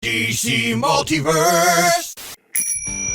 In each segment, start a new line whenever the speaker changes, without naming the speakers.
DC Multiverse!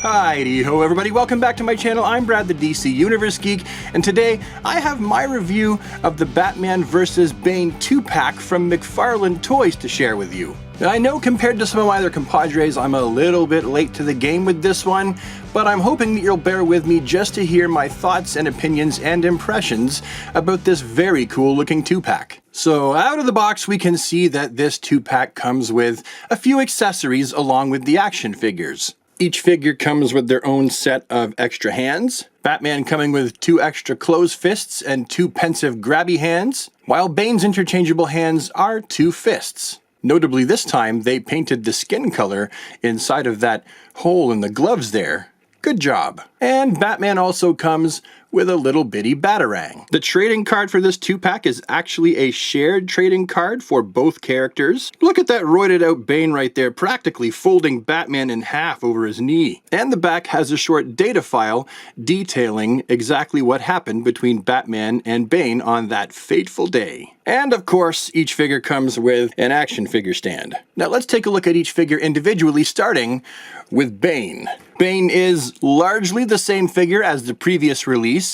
Hi-de-ho everybody, welcome back to my channel. I'm Brad the DC Universe Geek, and today I have my review of the Batman vs. Bane 2-pack from McFarlane Toys to share with you. Now, I know compared to some of my other compadres, I'm a little bit late to the game with this one, but I'm hoping that you'll bear with me just to hear my thoughts and opinions and impressions about this very cool looking 2-pack. So out of the box, we can see that this 2-pack comes with a few accessories along with the action figures. Each figure comes with their own set of extra hands, Batman coming with 2 extra closed fists and 2 pensive grabby hands, while Bane's interchangeable hands are 2 fists. Notably this time, they painted the skin color inside of that hole in the gloves there. Good job. And Batman also comes with a little bitty Batarang. The trading card for this 2-pack is actually a shared trading card for both characters. Look at that roided out Bane right there, practically folding Batman in half over his knee. And the back has a short data file detailing exactly what happened between Batman and Bane on that fateful day. And of course, each figure comes with an action figure stand. Now let's take a look at each figure individually, starting with Bane. Bane is largely the same figure as the previous release,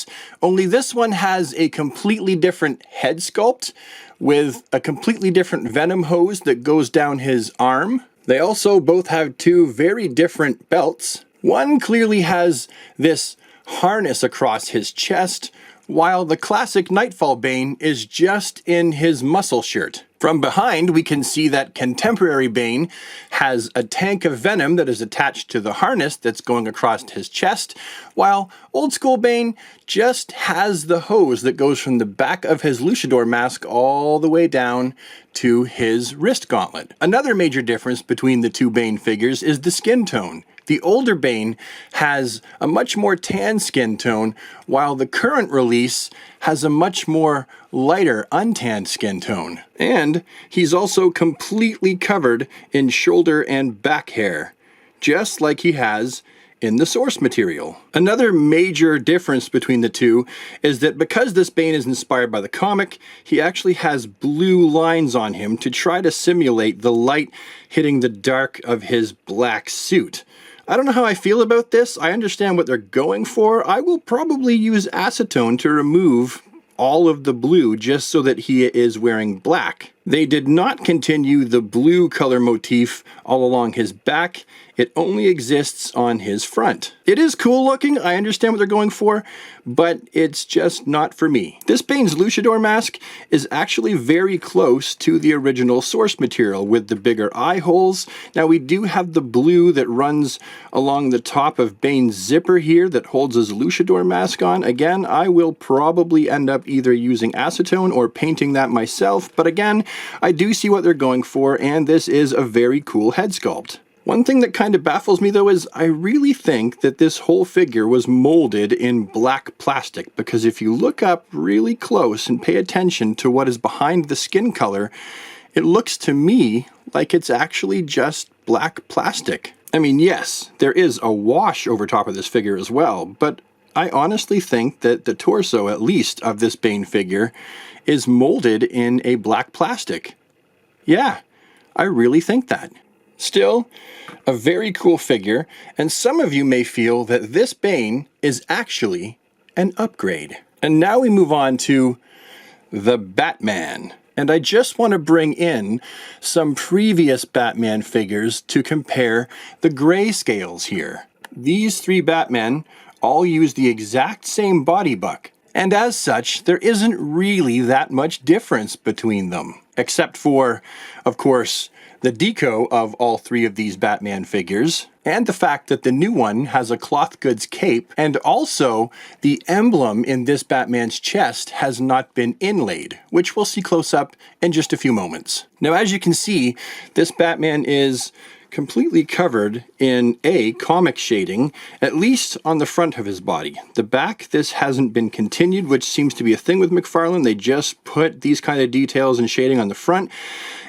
only this one has a completely different head sculpt with a completely different venom hose that goes down his arm. They also both have 2 very different belts. One clearly has this harness across his chest, while the classic Knightfall Bane is just in his muscle shirt. From behind, we can see that contemporary Bane has a tank of venom that is attached to the harness that's going across his chest, while old school Bane just has the hose that goes from the back of his luchador mask all the way down to his wrist gauntlet. Another major difference between the 2 Bane figures is the skin tone. The older Bane has a much more tan skin tone, while the current release has a much more lighter, untanned skin tone. And he's also completely covered in shoulder and back hair, just like he has in the source material. Another major difference between the 2 is that because this Bane is inspired by the comic, he actually has blue lines on him to try to simulate the light hitting the dark of his black suit. I don't know how I feel about this. I understand what they're going for. I will probably use acetone to remove all of the blue just so that he is wearing black. They did not continue the blue color motif all along his back. It only exists on his front. It is cool looking, I understand what they're going for, but it's just not for me. This Bane's luchador mask is actually very close to the original source material with the bigger eye holes. Now we do have the blue that runs along the top of Bane's zipper here that holds his luchador mask on. Again, I will probably end up either using acetone or painting that myself, but again, I do see what they're going for, and this is a very cool head sculpt. One thing that kind of baffles me though is I really think that this whole figure was molded in black plastic, because if you look up really close and pay attention to what is behind the skin color, it looks to me like it's actually just black plastic. I mean, yes, there is a wash over top of this figure as well, but I honestly think that the torso, at least, of this Bane figure is molded in a black plastic. Yeah, I really think that. Still, a very cool figure, and some of you may feel that this Bane is actually an upgrade. And now we move on to the Batman. And I just want to bring in some previous Batman figures to compare the grayscales here. These 3 Batmen all use the exact same body buck, and as such, there isn't really that much difference between them, except for, of course, the deco of all 3 of these Batman figures, and the fact that the new one has a cloth goods cape, and also the emblem in this Batman's chest has not been inlaid, which we'll see close up in just a few moments. Now, as you can see, this Batman is completely covered in comic shading, at least on the front of his body. The back, this hasn't been continued, which seems to be a thing with McFarlane. They just put these kind of details and shading on the front.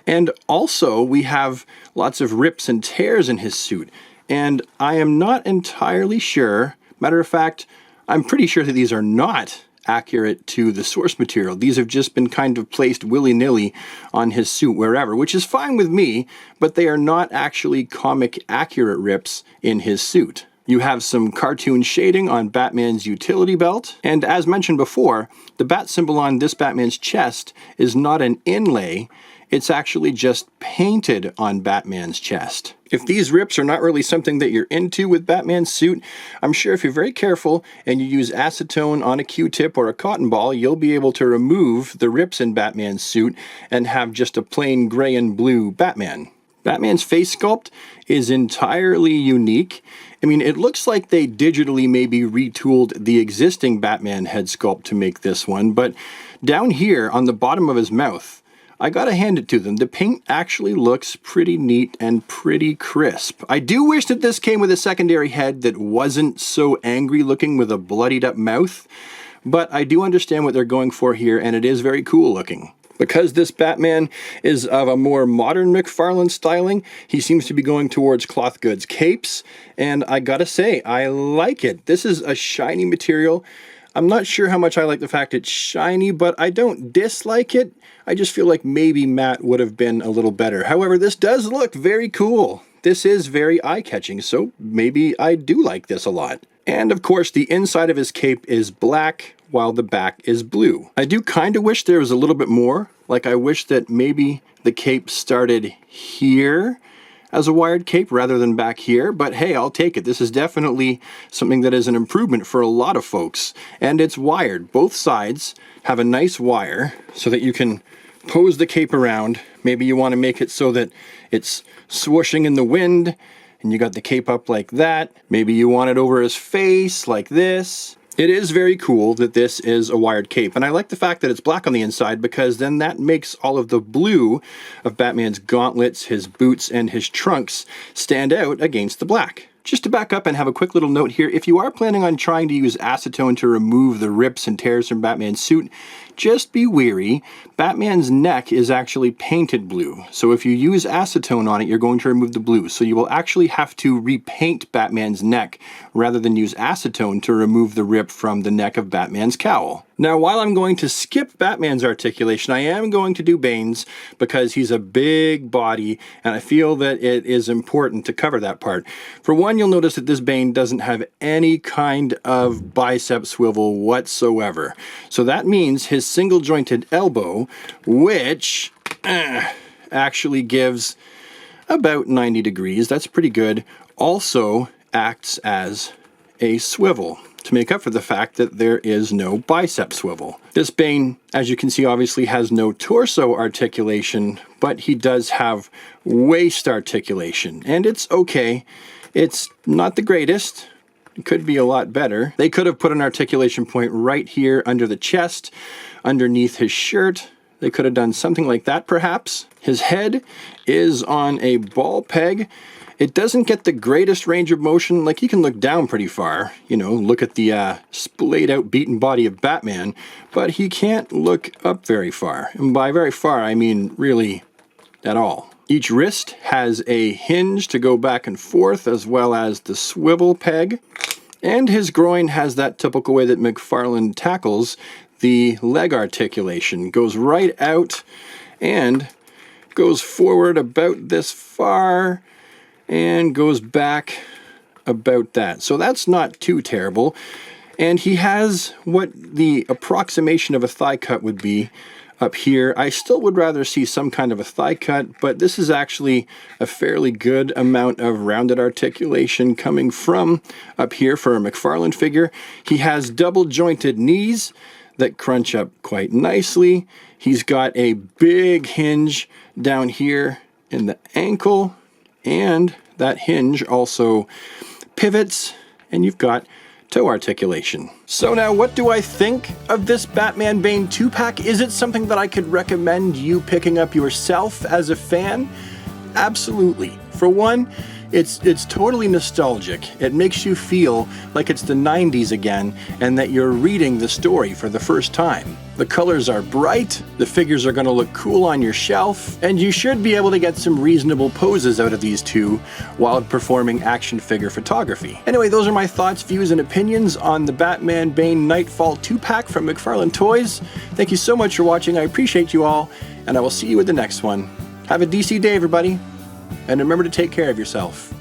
And also, we have lots of rips and tears in his suit. And I am not entirely sure, matter of fact, I'm pretty sure that these are not accurate to the source material. These have just been kind of placed willy-nilly on his suit wherever, which is fine with me, but they are not actually comic accurate rips in his suit. You have some cartoon shading on Batman's utility belt, and as mentioned before, the bat symbol on this Batman's chest is not an inlay, it's actually just painted on Batman's chest. If these rips are not really something that you're into with Batman's suit, I'm sure if you're very careful and you use acetone on a Q-tip or a cotton ball, you'll be able to remove the rips in Batman's suit and have just a plain gray and blue Batman. Batman's face sculpt is entirely unique. I mean, it looks like they digitally maybe retooled the existing Batman head sculpt to make this one, but down here on the bottom of his mouth, I gotta hand it to them. The paint actually looks pretty neat and pretty crisp. I do wish that this came with a secondary head that wasn't so angry looking with a bloodied up mouth, but I do understand what they're going for here, and it is very cool looking. Because this Batman is of a more modern McFarlane styling, he seems to be going towards cloth goods capes, and I gotta say, I like it. This is a shiny material. I'm not sure how much I like the fact it's shiny, but I don't dislike it. I just feel like maybe matte would have been a little better. However, this does look very cool. This is very eye-catching, so maybe I do like this a lot. And of course, the inside of his cape is black, while the back is blue. I do kind of wish there was a little bit more. Like, I wish that maybe the cape started here as a wired cape rather than back here, but hey, I'll take it. This is definitely something that is an improvement for a lot of folks, and it's wired. Both sides have a nice wire so that you can pose the cape around. Maybe you want to make it so that it's swooshing in the wind, and you got the cape up like that. Maybe you want it over his face like this. It is very cool that this is a wired cape, and I like the fact that it's black on the inside because then that makes all of the blue of Batman's gauntlets, his boots, and his trunks stand out against the black. Just to back up and have a quick little note here, if you are planning on trying to use acetone to remove the rips and tears from Batman's suit, just be wary. Batman's neck is actually painted blue, so if you use acetone on it, you're going to remove the blue. So you will actually have to repaint Batman's neck rather than use acetone to remove the rip from the neck of Batman's cowl. Now, while I'm going to skip Batman's articulation, I am going to do Bane's because he's a big body, and I feel that it is important to cover that part. For one, you'll notice that this Bane doesn't have any kind of bicep swivel whatsoever. So that means his single jointed elbow, which actually gives about 90 degrees, that's pretty good, also acts as a swivel to make up for the fact that there is no bicep swivel. This Bane, as you can see, obviously has no torso articulation, but he does have waist articulation, and it's okay. It's not the greatest. It could be a lot better. They could have put an articulation point right here under the chest, underneath his shirt. They could have done something like that, perhaps. His head is on a ball peg. It doesn't get the greatest range of motion. Like, you can look down pretty far, you know, look at the splayed out beaten body of Batman, but he can't look up very far. And by very far, I mean really at all. Each wrist has a hinge to go back and forth, as well as the swivel peg. And his groin has that typical way that McFarlane tackles the leg articulation. Goes right out and goes forward about this far and goes back about that. So that's not too terrible. And he has what the approximation of a thigh cut would be up here. I still would rather see some kind of a thigh cut, but this is actually a fairly good amount of rounded articulation coming from up here for a McFarlane figure. He has double jointed knees that crunch up quite nicely. He's got a big hinge down here in the ankle, and that hinge also pivots, and you've got toe articulation. So now, what do I think of this Batman Bane 2-pack? Is it something that I could recommend you picking up yourself as a fan? Absolutely. For one, It's totally nostalgic. It makes you feel like it's the 90s again and that you're reading the story for the first time. The colors are bright, the figures are going to look cool on your shelf, and you should be able to get some reasonable poses out of these two while performing action figure photography. Anyway, those are my thoughts, views, and opinions on the Batman Bane Knightfall 2-pack from McFarlane Toys. Thank you so much for watching. I appreciate you all, and I will see you with the next one. Have a DC day, everybody, and remember to take care of yourself.